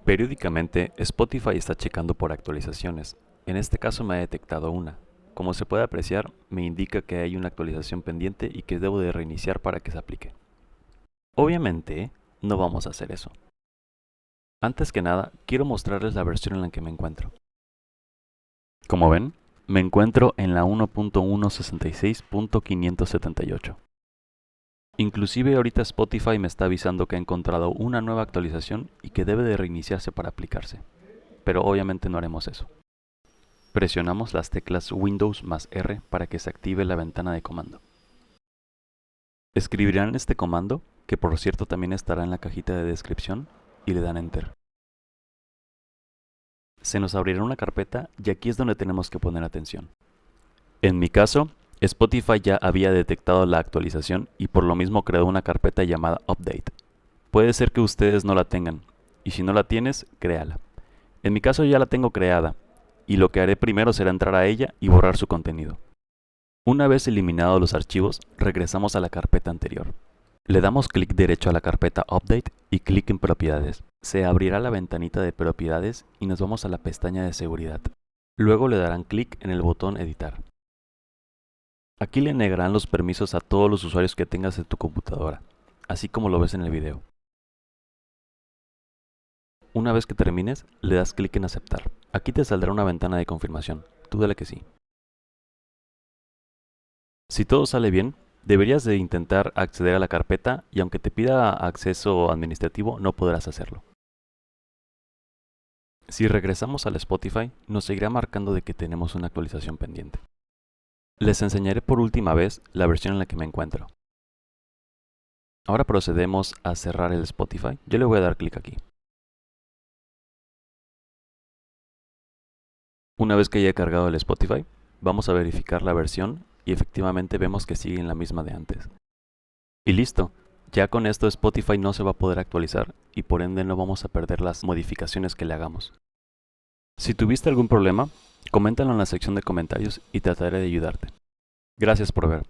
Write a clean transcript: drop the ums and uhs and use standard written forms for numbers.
Periódicamente, Spotify está checando por actualizaciones. En este caso me ha detectado una. Como se puede apreciar, me indica que hay una actualización pendiente y que debo de reiniciar para que se aplique. Obviamente, no vamos a hacer eso. Antes que nada, quiero mostrarles la versión en la que me encuentro. Como ven, me encuentro en la 1.166.578. Inclusive ahorita Spotify me está avisando que ha encontrado una nueva actualización y que debe de reiniciarse para aplicarse. Pero obviamente no haremos eso. Presionamos las teclas Windows más R para que se active la ventana de comando. Escribirán este comando, que por cierto también estará en la cajita de descripción, y le dan Enter. Se nos abrirá una carpeta y aquí es donde tenemos que poner atención. En mi caso, Spotify ya había detectado la actualización y por lo mismo creó una carpeta llamada Update. Puede ser que ustedes no la tengan, y si no la tienes, créala. En mi caso ya la tengo creada, y lo que haré primero será entrar a ella y borrar su contenido. Una vez eliminados los archivos, regresamos a la carpeta anterior. Le damos clic derecho a la carpeta Update y clic en Propiedades. Se abrirá la ventanita de Propiedades y nos vamos a la pestaña de Seguridad. Luego le darán clic en el botón Editar. Aquí le negarán los permisos a todos los usuarios que tengas en tu computadora, así como lo ves en el video. Una vez que termines, le das clic en Aceptar. Aquí te saldrá una ventana de confirmación. Tú dale que sí. Si todo sale bien, deberías de intentar acceder a la carpeta y aunque te pida acceso administrativo, no podrás hacerlo. Si regresamos al Spotify, nos seguirá marcando de que tenemos una actualización pendiente. Les enseñaré por última vez la versión en la que me encuentro. Ahora procedemos a cerrar el Spotify. Yo le voy a dar clic aquí. Una vez que haya cargado el Spotify, vamos a verificar la versión y efectivamente vemos que sigue en la misma de antes. Y listo, ya con esto Spotify no se va a poder actualizar y por ende no vamos a perder las modificaciones que le hagamos. Si tuviste algún problema, coméntalo en la sección de comentarios y trataré de ayudarte. Gracias por ver.